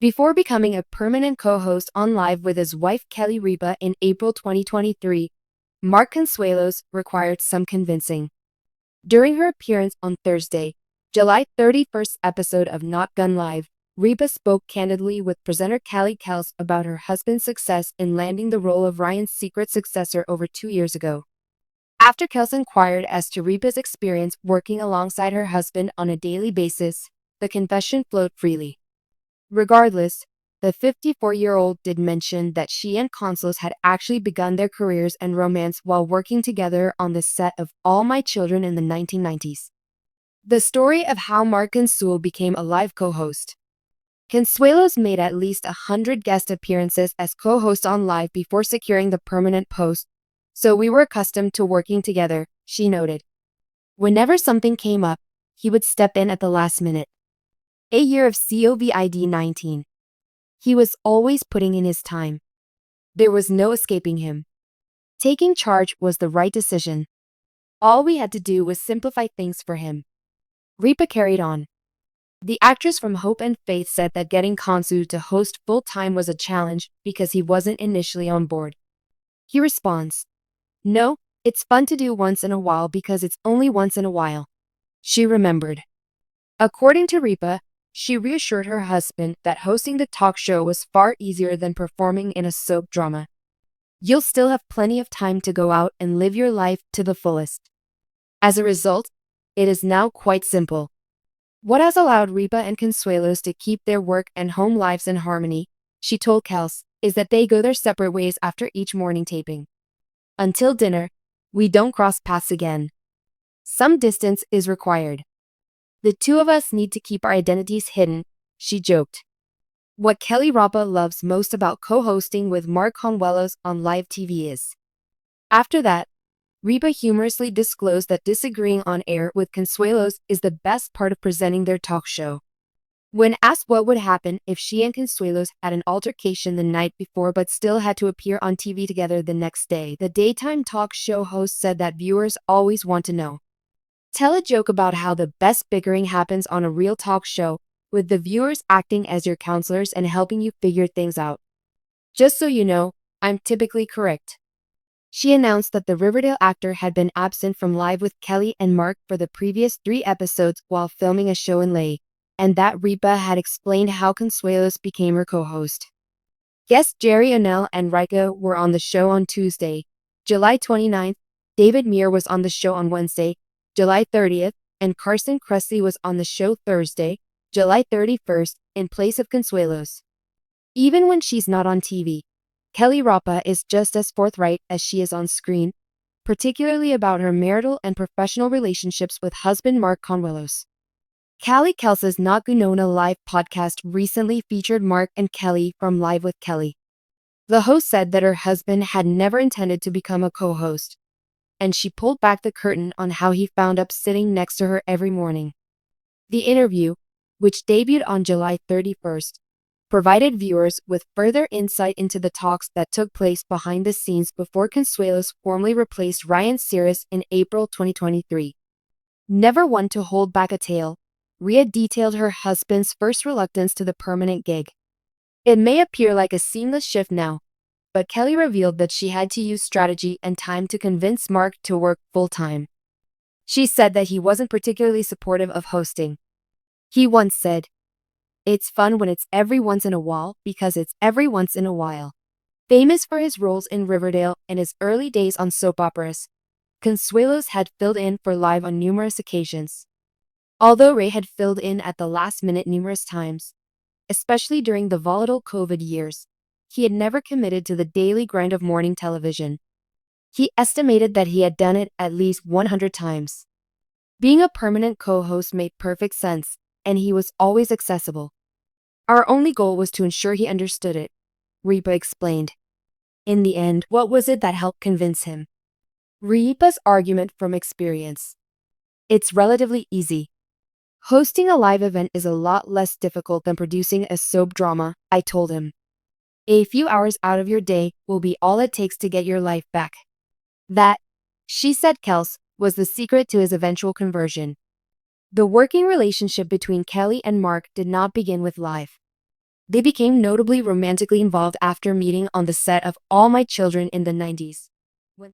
Before becoming a permanent co-host on Live with his wife Kelly Ripa in April 2023, Mark Consuelos required some convincing. During her appearance on Thursday, July 31st episode of Not Gun Live, Ripa spoke candidly with presenter Kelly Kels about her husband's success in landing the role of Ryan's secret successor over 2 years ago. After Kels inquired as to Ripa's experience working alongside her husband on a daily basis, the confession flowed freely. Regardless, the 54-year-old did mention that she and Consuelos had actually begun their careers and romance while working together on the set of All My Children in the 1990s. The story of how Mark Consuelos became a Live co-host. Consuelos made at least 100 guest appearances as co-host on Live before securing the permanent post, so we were accustomed to working together, she noted. Whenever something came up, he would step in at the last minute. A year of COVID-19. He was always putting in his time. There was no escaping him. Taking charge was the right decision. All we had to do was simplify things for him. Ripa carried on. The actress from Hope and Faith said that getting Consu to host full-time was a challenge because he wasn't initially on board. He responds, "No, it's fun to do once in a while because it's only once in a while," she remembered. According to Ripa, she reassured her husband that hosting the talk show was far easier than performing in a soap drama. "You'll still have plenty of time to go out and live your life to the fullest." As a result, it is now quite simple. What has allowed Ripa and Consuelos to keep their work and home lives in harmony, she told Kels, is that they go their separate ways after each morning taping. "Until dinner, we don't cross paths again. Some distance is required. The two of us need to keep our identities hidden," she joked. What Kelly Ripa loves most about co-hosting with Mark Consuelos on live TV is. After that, Ripa humorously disclosed that disagreeing on air with Consuelos is the best part of presenting their talk show. When asked what would happen if she and Consuelos had an altercation the night before but still had to appear on TV together the next day, the daytime talk show host said that viewers always want to know. Tell a joke about how the best bickering happens on a real talk show, with the viewers acting as your counselors and helping you figure things out. "Just so you know, I'm typically correct." She announced that the Riverdale actor had been absent from Live with Kelly and Mark for the previous 3 episodes while filming a show in LA, and that Ripa had explained how Consuelos became her co-host. Guests Jerry O'Neill and Rika were on the show on Tuesday, July 29th, David Muir was on the show on Wednesday, July 30th, and Carson Kressley was on the show Thursday, July 31st, in place of Consuelos. Even when she's not on TV, Kelly Ripa is just as forthright as she is on screen, particularly about her marital and professional relationships with husband Mark Consuelos. Kelly Kels's Not Gunona Live podcast recently featured Mark and Kelly from Live with Kelly. The host said that her husband had never intended to become a co-host, and she pulled back the curtain on how he found up sitting next to her every morning. The interview, which debuted on July 31st, provided viewers with further insight into the talks that took place behind the scenes before Consuelos formally replaced Ryan Searles in April 2023. Never one to hold back a tale, Rhea detailed her husband's first reluctance to the permanent gig. "It may appear like a seamless shift now, but Kelly revealed that she had to use strategy and time to convince Mark to work full-time. She said that he wasn't particularly supportive of hosting. He once said, 'It's fun when it's every once in a while because it's every once in a while.'" Famous for his roles in Riverdale and his early days on soap operas, Consuelos had filled in for Live on numerous occasions. Although Ray had filled in at the last minute numerous times, especially during the volatile COVID years, he had never committed to the daily grind of morning television. He estimated that he had done it at least 100 times. Being a permanent co-host made perfect sense, and he was always accessible. "Our only goal was to ensure he understood it," Ripa explained. In the end, what was it that helped convince him? Ripa's argument from experience. "It's relatively easy. Hosting a live event is a lot less difficult than producing a soap drama," I told him. "A few hours out of your day will be all it takes to get your life back." That, she said Kels, was the secret to his eventual conversion. The working relationship between Kelly and Mark did not begin with Live. They became notably romantically involved after meeting on the set of All My Children in the 90s.